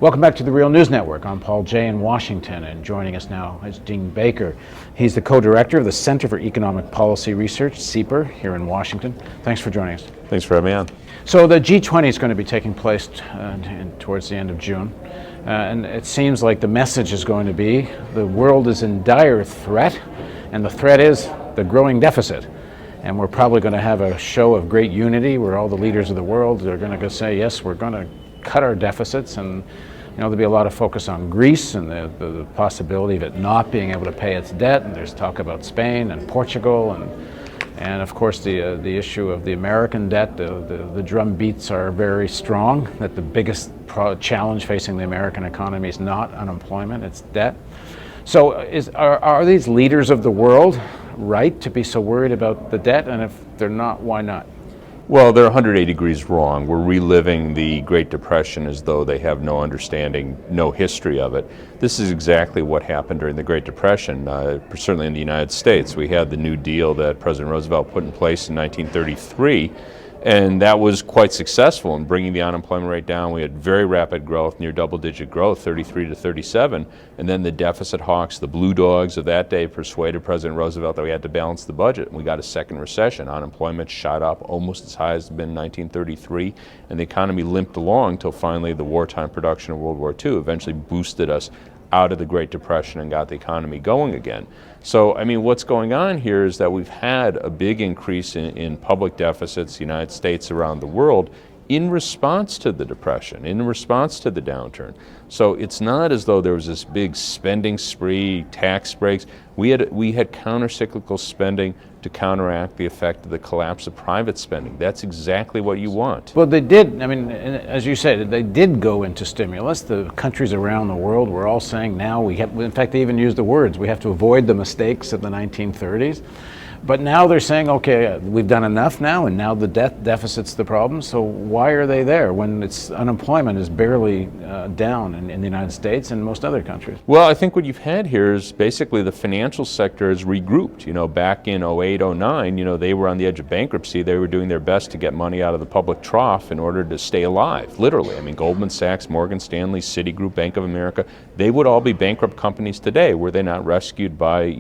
Welcome back to the Real News Network. I'm Paul Jay in Washington, and joining us now is Dean Baker. He's the co-director of the Center for Economic Policy Research, CEPR, here in Washington. Thanks for joining us. Thanks for having me on. So the G20 is going to be taking place towards the end of June, and it seems like the message is going to be the world is in dire threat, and the threat is the growing deficit. And we're probably going to have a show of great unity where all the leaders of the world are going to say, yes, we're going to cut our deficits, and there'll be a lot of focus on Greece and the possibility of it not being able to pay its debt, and there's talk about Spain and Portugal, and of course the issue of the American debt. The drum beats are very strong that the biggest challenge facing the American economy is not unemployment, it's debt. So are these leaders of the world right to be so worried about the debt, and if they're not, why not? Well, they're 180 degrees wrong. We're reliving the Great Depression as though they have no understanding, no history of it. This is exactly what happened during the Great Depression, certainly in the United States. We had the New Deal that President Roosevelt put in place in 1933, and that was quite successful in bringing the unemployment rate down. We had very rapid growth, near double-digit growth, 33 to 37, and then the deficit hawks, the blue dogs of that day, persuaded President Roosevelt that we had to balance the budget, and we got a second recession. Unemployment shot up almost as high as it had been in 1933, and the economy limped along until finally the wartime production of World War II eventually boosted us out of the Great Depression and got the economy going again. So, what's going on here is that we've had a big increase in public deficits, the United States, around the world, in response to the Depression, in response to the downturn. So it's not as though there was this big spending spree, tax breaks. We had counter-cyclical spending to counteract the effect of the collapse of private spending. That's exactly what you want. Well, they did, as you said, they did go into stimulus. The countries around the world were all saying now we have, in fact, they even used the words, we have to avoid the mistakes of the 1930s. But now they're saying, okay, we've done enough now, and now the debt deficit's the problem. So why are they there when unemployment is barely down in the United States and most other countries? Well, I think what you've had here is basically the financial sector is regrouped. Back in 08, 09, they were on the edge of bankruptcy. They were doing their best to get money out of the public trough in order to stay alive, literally. Goldman Sachs, Morgan Stanley, Citigroup, Bank of America, they would all be bankrupt companies today were they not rescued by,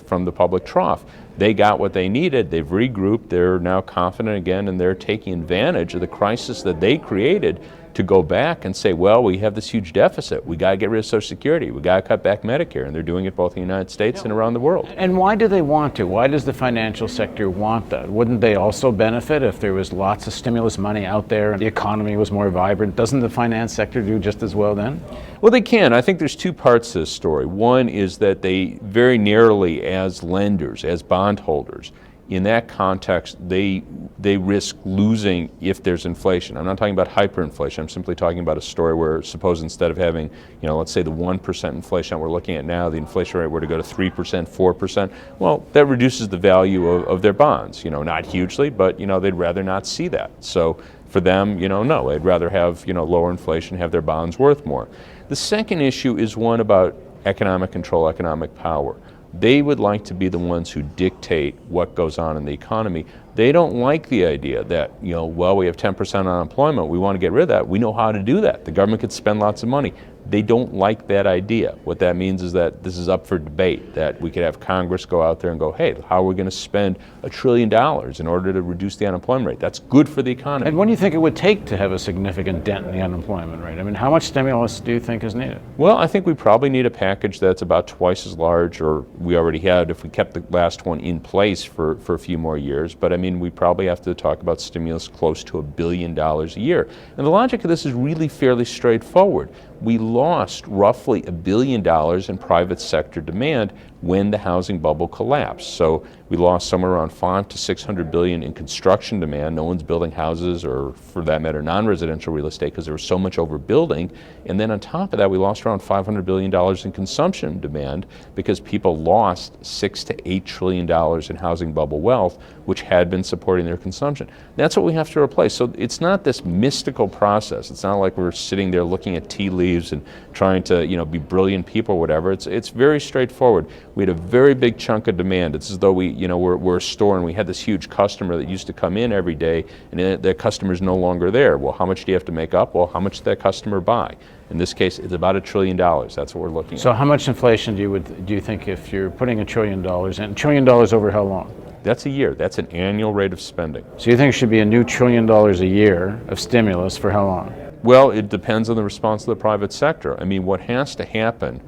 from the public trough. They got what they needed, they've regrouped, they're now confident again, and they're taking advantage of the crisis that they created to go back and say, well, we have this huge deficit, we got to get rid of Social Security, we got to cut back Medicare, and they're doing it both in the United States and around the world. And why do they want to? Why does the financial sector want that? Wouldn't they also benefit if there was lots of stimulus money out there and the economy was more vibrant? Doesn't the finance sector do just as well then? Well, they can. I think there's two parts to this story. One is that they very narrowly, as lenders, as bondholders, in that context, they risk losing if there's inflation. I'm not talking about hyperinflation. I'm simply talking about a story where, suppose instead of having, let's say the 1% inflation that we're looking at now, the inflation rate were to go to 3%, 4%, well, that reduces the value of their bonds. Not hugely, but, they'd rather not see that. So for them, no, they'd rather have, lower inflation, have their bonds worth more. The second issue is one about economic control, economic power. They would like to be the ones who dictate what goes on in the economy. They don't like the idea that, we have 10% unemployment, we want to get rid of that. We know how to do that. The government could spend lots of money. They don't like that idea. What that means is that this is up for debate, that we could have Congress go out there and go, hey, how are we going to spend $1 trillion in order to reduce the unemployment rate? That's good for the economy. And what do you think it would take to have a significant dent in the unemployment rate? How much stimulus do you think is needed? Well, I think we probably need a package that's about twice as large, or we already had if we kept the last one in place for a few more years. But we probably have to talk about stimulus close to $1 billion a year. And the logic of this is really fairly straightforward. We lost roughly $1 billion in private sector demand when the housing bubble collapsed. So we lost somewhere around $500 to $600 billion in construction demand. No one's building houses, or for that matter, non-residential real estate, because there was so much overbuilding. And then on top of that, we lost around $500 billion in consumption demand because people lost $6 to $8 trillion in housing bubble wealth, which had been supporting their consumption. That's what we have to replace. So it's not this mystical process. It's not like we're sitting there looking at tea leaves and trying to, be brilliant people or whatever. It's very straightforward. We had a very big chunk of demand. It's as though we're a store and we had this huge customer that used to come in every day, and that customer's no longer there. Well, how much do you have to make up? Well, how much did that customer buy? In this case, it's about $1 trillion. That's what we're looking at. So how much inflation do you think if you're putting $1 trillion in? $1 trillion over how long? That's a year. That's an annual rate of spending. So you think it should be a new $1 trillion a year of stimulus for how long? Well, it depends on the response of the private sector. I mean, what has to happen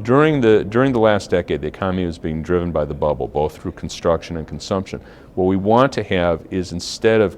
during the last decade, the economy was being driven by the bubble, both through construction and consumption. What we want to have is, instead of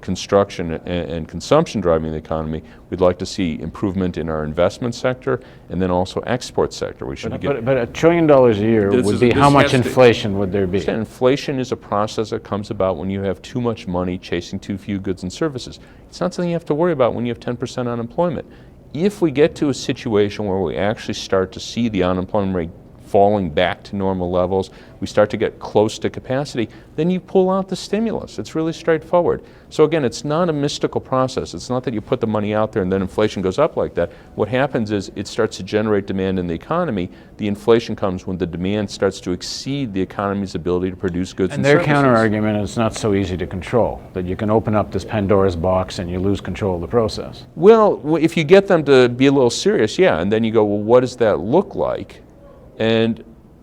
construction and consumption driving the economy, we'd like to see improvement in our investment sector and then also export sector. We should but $1 trillion a year would be how much inflation would there be? Inflation is a process that comes about when you have too much money chasing too few goods and services. It's not something you have to worry about when you have 10% unemployment. If we get to a situation where we actually start to see the unemployment rate falling back to normal levels, we start to get close to capacity, then you pull out the stimulus. It's really straightforward. So again, it's not a mystical process. It's not that you put the money out there and then inflation goes up like that. What happens is it starts to generate demand in the economy. The inflation comes when the demand starts to exceed the economy's ability to produce goods and services. And their counter-argument is it's not so easy to control, that you can open up this Pandora's box and you lose control of the process. Well, if you get them to be a little serious, yeah, and then you go, well, what does that look like? And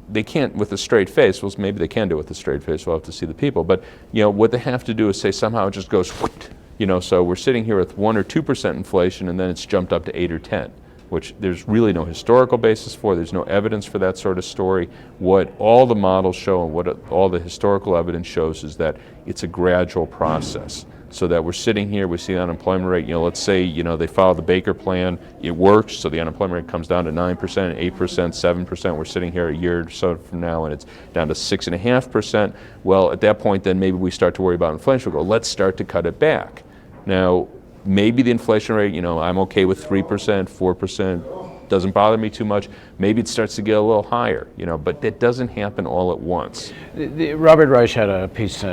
they can't with a straight face. Well, maybe they can do it with a straight face. We'll have to see the people. But what they have to do is say somehow it just goes, so we're sitting here with 1 or 2% inflation, and then it's jumped up to 8 or 10, which there's really no historical basis for. There's no evidence for that sort of story. What all the models show and what all the historical evidence shows is that it's a gradual process. So that we're sitting here, we see the unemployment rate, let's say, they follow the Baker plan, it works, so the unemployment rate comes down to 9%, 8%, 7%. We're sitting here a year or so from now and it's down to 6.5%. Well, at that point, then maybe we start to worry about inflation. We'll go, let's start to cut it back. Now, maybe the inflation rate, I'm okay with 3%, 4%. Doesn't bother me too much. Maybe it starts to get a little higher, but that doesn't happen all at once. Robert Reich had a piece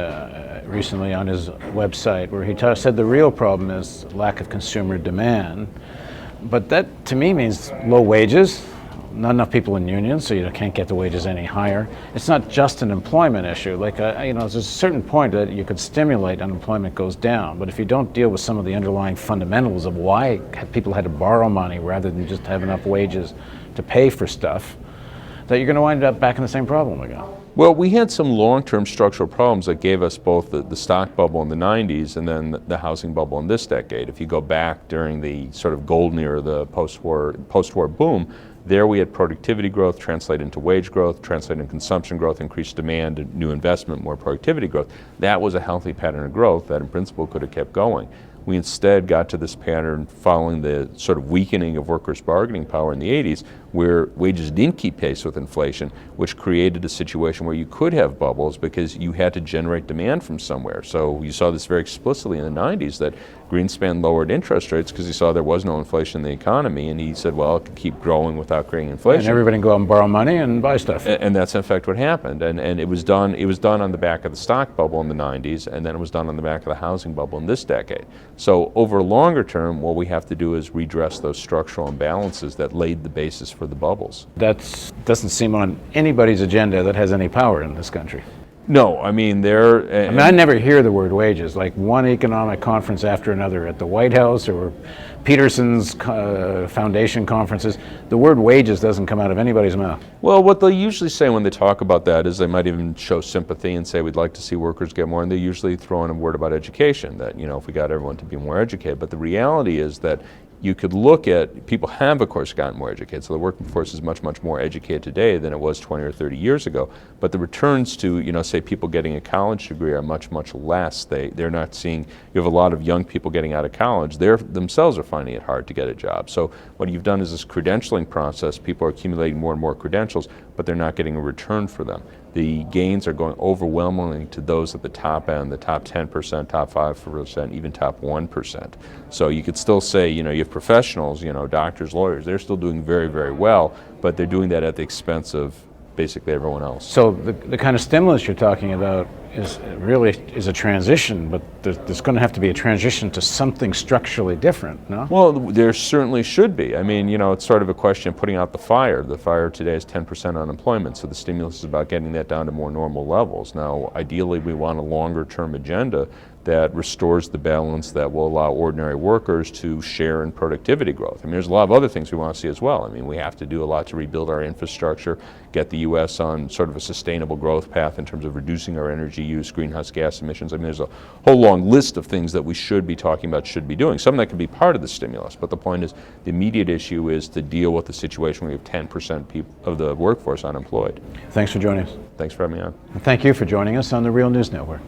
recently on his website where he said the real problem is lack of consumer demand, but that to me means low wages, not enough people in unions, so you can't get the wages any higher. It's not just an employment issue. There's a certain point that you could stimulate unemployment goes down, but if you don't deal with some of the underlying fundamentals of why people had to borrow money rather than just have enough wages to pay for stuff, that you're going to wind up back in the same problem again. Well, we had some long-term structural problems that gave us both the stock bubble in the 90s and then the housing bubble in this decade. If you go back during the sort of golden era, the post-war boom, there we had productivity growth translate into wage growth, translate into consumption growth, increased demand, new investment, more productivity growth. That was a healthy pattern of growth that in principle could have kept going. We instead got to this pattern following the sort of weakening of workers' bargaining power in the 80s, where wages didn't keep pace with inflation, which created a situation where you could have bubbles because you had to generate demand from somewhere. So you saw this very explicitly in the 90s that Greenspan lowered interest rates because he saw there was no inflation in the economy, and he said, well, it could keep growing without creating inflation. And everybody can go out and borrow money and buy stuff. And that's in fact what happened. And it was done on the back of the stock bubble in the 90s, and then it was done on the back of the housing bubble in this decade. So over longer term, what we have to do is redress those structural imbalances that laid the basis for the bubbles. That doesn't seem on anybody's agenda that has any power in this country. No, I mean, I never hear the word wages, like one economic conference after another at the White House or Peterson's foundation conferences. The word wages doesn't come out of anybody's mouth. Well, what they usually say when they talk about that is they might even show sympathy and say we'd like to see workers get more, and they usually throw in a word about education, that, if we got everyone to be more educated. But the reality is that you could look at, people have, of course, gotten more educated, so the working force is much, much more educated today than it was 20 or 30 years ago, but the returns to, say, people getting a college degree are much, much less. They're not seeing, you have a lot of young people getting out of college, they themselves are finding it hard to get a job. So what you've done is this credentialing process, people are accumulating more and more credentials, but they're not getting a return for them. The gains are going overwhelmingly to those at the top end, the top 10%, top 5%, even top 1%. So you could still say, you have professionals, doctors, lawyers, they're still doing very, very well, but they're doing that at the expense of basically everyone else. So the kind of stimulus you're talking about is a transition, but there's going to have to be a transition to something structurally different, no? Well, there certainly should be. I mean, it's sort of a question of putting out the fire. The fire today is 10% unemployment, so the stimulus is about getting that down to more normal levels. Now, ideally, we want a longer-term agenda that restores the balance that will allow ordinary workers to share in productivity growth. I mean, there's a lot of other things we want to see as well. I mean, we have to do a lot to rebuild our infrastructure, get the U.S. on sort of a sustainable growth path in terms of reducing our energy use, greenhouse gas emissions. I mean, there's a whole long list of things that we should be talking about, should be doing. Some that could be part of the stimulus, but the point is the immediate issue is to deal with the situation where we have 10% of the workforce unemployed. Thanks for joining us. Thanks for having me on. And thank you for joining us on the Real News Network.